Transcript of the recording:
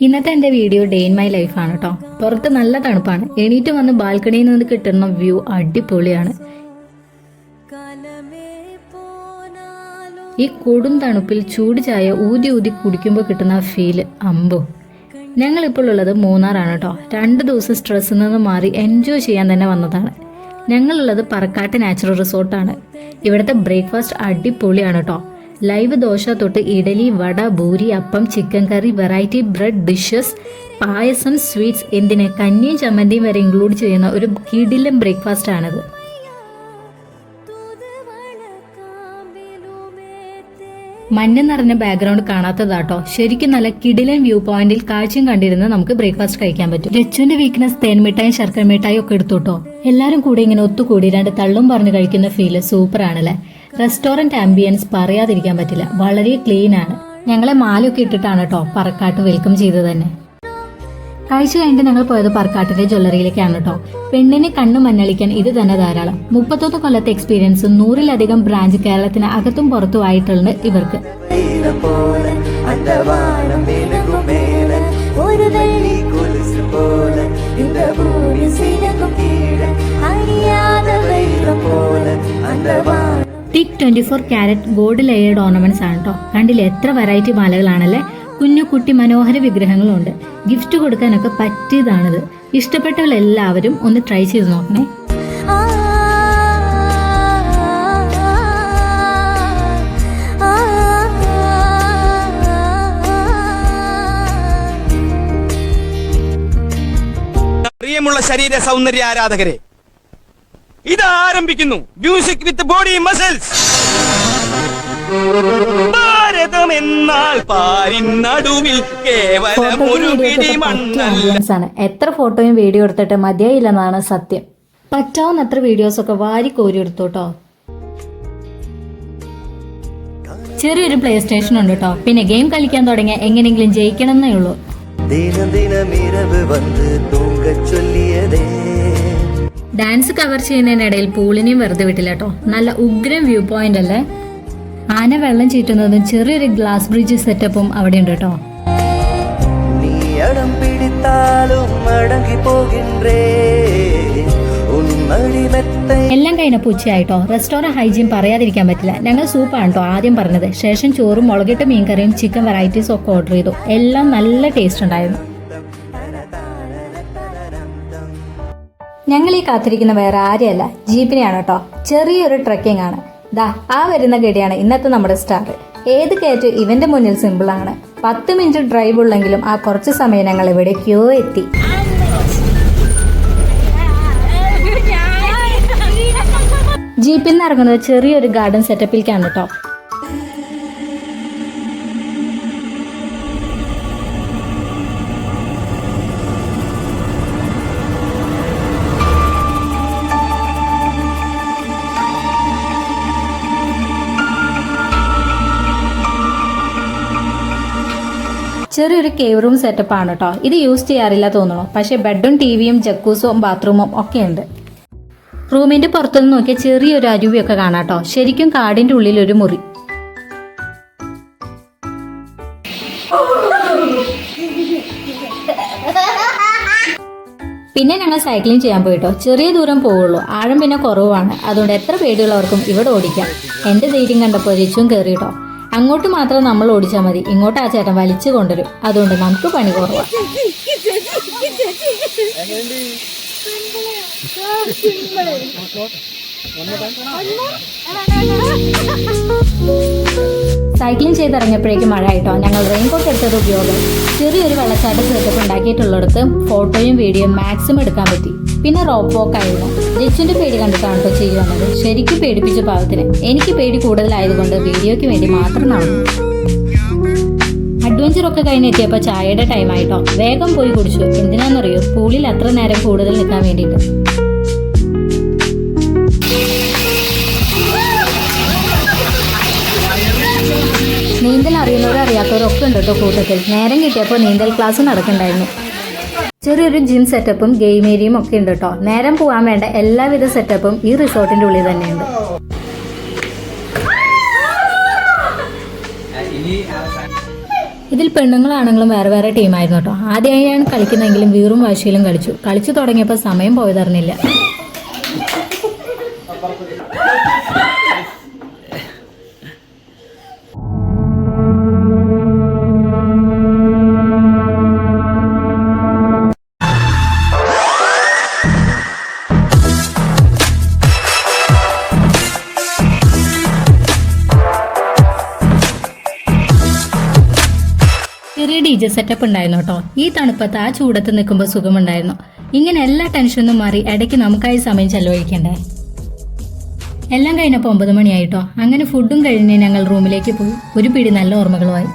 ഇന്നത്തെ എൻ്റെ video day in my ലൈഫാണ് കേട്ടോ. പുറത്ത് നല്ല തണുപ്പാണ്. എണീറ്റ് വന്ന് ബാൽക്കണിയിൽ നിന്ന് കിട്ടുന്ന വ്യൂ അടിപൊളിയാണ്. ഈ കൊടും തണുപ്പിൽ ചൂട് ചായ ഊതി ഊതി കുടിക്കുമ്പോൾ കിട്ടുന്ന ഫീല് അമ്പോ. ഞങ്ങളിപ്പോൾ ഉള്ളത് മൂന്നാറാണ് കേട്ടോ. 2 ദിവസം സ്ട്രെസ്സിൽ നിന്ന് മാറി എൻജോയ് ചെയ്യാൻ തന്നെ വന്നതാണ്. ഞങ്ങളുള്ളത് പറക്കാട്ട് നാച്ചുറൽ റിസോർട്ടാണ്. ഇവിടുത്തെ ബ്രേക്ക്ഫാസ്റ്റ് അടിപൊളിയാണ് കേട്ടോ. ലൈവ് ദോശ തൊട്ട് ഇഡലി, വട, പൂരി, അപ്പം, ചിക്കൻ കറി, വെറൈറ്റി ബ്രെഡ് ഡിഷസ്, പായസം, സ്വീറ്റ്സ്, എന്തിന് കഞ്ഞിയും ചമ്മന്തിയും വരെ ഇൻക്ലൂഡ് ചെയ്യുന്ന ഒരു കിടിലൻ ബ്രേക്ക്ഫാസ്റ്റ് ആണിത്. മഞ്ഞ നിറഞ്ഞ ബാക്ക്ഗ്രൗണ്ട് കാണാത്തതാട്ടോ. ശരിക്കും നല്ല കിടിലൻ വ്യൂ പോയിന്റിൽ കാഴ്ചയും കണ്ടിരുന്ന് നമുക്ക് ബ്രേക്ക്ഫാസ്റ്റ് കഴിക്കാൻ പറ്റും. ലച്ചുവിന്റെ വീക്ക്നെസ് തേൻമിഠായും ശർക്കര മിഠായും ഒക്കെ എടുത്തോട്ടോ. എല്ലാരും കൂടെ ഇങ്ങനെ ഒത്തുകൂടി 2 തള്ളും പറഞ്ഞ് കഴിക്കുന്ന ഫീല് സൂപ്പർ ആണല്ലേ. റെസ്റ്റോറന്റ് ആംബിയൻസ് പറയാതിരിക്കാൻ പറ്റില്ല. വളരെ ക്ലീൻ ആണ്. ഞങ്ങളെ മാലയൊക്കെ ഇട്ടിട്ടാണ് കേട്ടോ പറക്കാട്ട് വെൽക്കം ചെയ്തത് തന്നെ. കഴിച്ചു കഴിഞ്ഞിട്ട് ഞങ്ങൾ പോയത് പറക്കാട്ടിന്റെ ജ്വല്ലറിയിലേക്കാണ് കേട്ടോ. പെണ്ണിനെ കണ്ണു മഞ്ഞളിക്കാൻ ഇത് തന്നെ ധാരാളം. 31 കൊല്ലത്തെ എക്സ്പീരിയൻസും 100-ലധികം ബ്രാഞ്ച് കേരളത്തിന് അകത്തും പുറത്തും ആയിട്ടുണ്ട് ഇവർക്ക്. ടിക് 24 ക്യാരറ്റ് ഗോൾഡ് ലെയേർഡ് ഓർണമെന്റ്സ് ആണ് കേട്ടോ. കണ്ടില്ലേ എത്ര വെറൈറ്റി മാലകളാണല്ലേ. കുഞ്ഞു കുട്ടി മനോഹര വിഗ്രഹങ്ങളുണ്ട്. ഗിഫ്റ്റ് കൊടുക്കാനൊക്കെ പറ്റിയതാണിത്. ഇഷ്ടപ്പെട്ടവരെല്ലാവരും ഒന്ന് ട്രൈ ചെയ്ത് നോക്കണേ. പ്രിയമുള്ള ശരീര സൗന്ദര്യ ആരാധകരെ, ഇത് ആരംഭിക്കുന്നു മ്യൂസിക് വിത്ത് ബോഡി മസിൽസ്. ഭാരതം എന്നാൽ പാരിനടുവിൽ കേവലം ഒരു പിടി മണ്ണല്ല. എത്ര ഫോട്ടോയും വീഡിയോ എടുത്തിട്ട് മതിയായില്ലെന്നാണ് സത്യം. പറ്റാവുന്നത്ര വീഡിയോസ് ഒക്കെ വാരി കോരി എടുത്തോട്ടോ. ചെറിയൊരു പ്ലേ സ്റ്റേഷൻ ഉണ്ട് കേട്ടോ. പിന്നെ ഗെയിം കളിക്കാൻ തുടങ്ങിയ എങ്ങനെയെങ്കിലും ജയിക്കണം എന്നേ ഉള്ളൂ. ഡാൻസ് കവർ ചെയ്യുന്നതിനിടയിൽ പൂളിനെയും വെറുതെ വിട്ടില്ല കേട്ടോ. നല്ല ഉഗ്രം വ്യൂ പോയിന്റ് അല്ലേ. ആന വെള്ളം ചീറ്റുന്നതും ചെറിയൊരു ഗ്ലാസ് ബ്രിഡ്ജ് സെറ്റപ്പും അവിടെ ഉണ്ട് കേട്ടോ. എല്ലാം കഴിഞ്ഞപ്പോൾ ഉച്ചയായിട്ടോ. റെസ്റ്റോറന്റ് ഹൈജീൻ പറയാതിരിക്കാൻ പറ്റില്ല. ഞങ്ങൾ സൂപ്പാണ് കേട്ടോ ആദ്യം പറഞ്ഞത്. ശേഷം ചോറും മുളകിട്ട മീൻകറിയും ചിക്കൻ വെറൈറ്റീസും ഒക്കെ ഓർഡർ ചെയ്തു. എല്ലാം നല്ല ടേസ്റ്റ് ഉണ്ടായിരുന്നു. ഞങ്ങൾ ഈ കാത്തിരിക്കുന്ന വേറെ ആരെയല്ല, ജീപ്പിനെയാണ് കേട്ടോ. ചെറിയൊരു ട്രെക്കിംഗ് ആണ്. ദാ ആ വരുന്ന ഗഡിയാണ് ഇന്നത്തെ നമ്മുടെ സ്റ്റാർ. ഏത് കയറ്റ് ഇവന്റെ മുന്നിൽ സിമ്പിൾ ആണ്. 10 മിനിറ്റ് ഡ്രൈവ് ഉള്ളെങ്കിലും ആ കുറച്ച് സമയം ഞങ്ങൾ എവിടേക്കോ എത്തി. ജീപ്പിൽ നിന്ന് ഇറങ്ങുന്നത് ചെറിയൊരു ഗാർഡൻ സെറ്റപ്പിലേക്കാണ് കേട്ടോ. ചെറിയൊരു കേവ് റൂം സെറ്റപ്പ് ആണ് കേട്ടോ. ഇത് യൂസ് ചെയ്യാറില്ല തോന്നുന്നു. പക്ഷെ ബെഡും ടിവിയും ജക്കൂസും ബാത്റൂമും ഒക്കെ ഉണ്ട്. റൂമിന്റെ പുറത്തുനിന്ന് നോക്കിയാൽ ചെറിയൊരു അരുവിയൊക്കെ കാണാം കേട്ടോ. ശരിക്കും കാടിന്റെ ഉള്ളിൽ ഒരു മുറി. പിന്നെ ഞങ്ങൾ സൈക്ലിംഗ് ചെയ്യാൻ പോയിട്ടോ. ചെറിയ ദൂരം പോവുള്ളൂ. ആഴം പിന്നെ കുറവാണ്. അതുകൊണ്ട് എത്ര പേടിയുള്ളവർക്കും ഇവിടെ ഓടിക്കാം. എന്റെ ധൈര്യം കണ്ടപ്പോൾ രച്ചും കയറിയിട്ടോ. അങ്ങോട്ട് മാത്രം നമ്മൾ ഓടിച്ചാൽ മതി. ഇങ്ങോട്ട് ആ ചേട്ടൻ വലിച്ചു കൊണ്ടുവരും. അതുകൊണ്ട് നമുക്ക് പണി കുറവാണ്. സൈക്ലിംഗ് ചെയ്തിറങ്ങിയപ്പോഴേക്കും മഴ ആയിട്ടോ. ഞങ്ങൾ റെയിൻകോട്ട് എടുത്തത് ഉപയോഗം. ചെറിയൊരു വെള്ളച്ചാട്ട സെറ്റപ്പ് ഉണ്ടാക്കിയിട്ടുള്ളിടത്ത് ഫോട്ടോയും വീഡിയോയും മാക്സിമം എടുക്കാൻ പറ്റി. പിന്നെ റോപ്പ് വോക്ക് ആയിരുന്നു. രച്ചുവിന്റെ പേടി കണ്ടിട്ടാണ് കേട്ടോ ചെയ്തു വന്നത്. ശരിക്കും പേടിപ്പിച്ച പാവത്തിന്. എനിക്ക് പേടി കൂടുതലായതുകൊണ്ട് വീഡിയോയ്ക്ക് വേണ്ടി മാത്രം നടന്നു. അഡ്വഞ്ചറൊക്കെ കഴിഞ്ഞെത്തിയപ്പോൾ ചായയുടെ ടൈം ആയിട്ടോ. വേഗം പോയി കുടിച്ചു. എന്തിനാണെന്നറിയോ? പൂളിൽ അത്ര നേരം കൂടുതൽ നിൽക്കാൻ വേണ്ടിയിട്ട്. നീന്തൽ അറിയുന്നവരോ അറിയാത്തവരോ ഒക്കെ ഉണ്ട് കേട്ടോ കൂട്ടത്തിൽ. നേരം കിട്ടിയപ്പോൾ നീന്തൽ ക്ലാസ് നടക്കണ്ടായിരുന്നു. ചെറിയൊരു ജിം സെറ്റപ്പും ഗെയിം ഏരിയയും ഒക്കെ ഉണ്ട് കേട്ടോ. നേരം പോകാൻ വേണ്ട എല്ലാവിധ സെറ്റപ്പും ഈ റിസോർട്ടിന്റെ ഉള്ളിൽ തന്നെയുണ്ട്. ഇതിൽ പെണ്ണുങ്ങളാണെങ്കിലും വേറെ വേറെ ടീമായിരുന്നു കേട്ടോ. ആദ്യമായാണ് കളിക്കുന്നെങ്കിലും വീറും വാശിയിലും കളിച്ചു തുടങ്ങിയപ്പോൾ സമയം പോയതറിഞ്ഞില്ല. ചെറിയ DJ സെറ്റപ്പ് ഉണ്ടായിരുന്നു കേട്ടോ. ഈ തണുപ്പത്ത് ആ ചൂടത്ത് നിൽക്കുമ്പോൾ സുഖമുണ്ടായിരുന്നു. ഇങ്ങനെ എല്ലാ ടെൻഷനും മാറി ഇടയ്ക്ക് നമുക്കായി സമയം ചെലവഴിക്കണ്ടേ. എല്ലാം കഴിഞ്ഞപ്പോൾ 9 മണിയായിട്ടോ. അങ്ങനെ ഫുഡും കഴിഞ്ഞ് ഞങ്ങൾ റൂമിലേക്ക് പോയി. ഒരു പിടി നല്ല ഓർമ്മകളുമായി.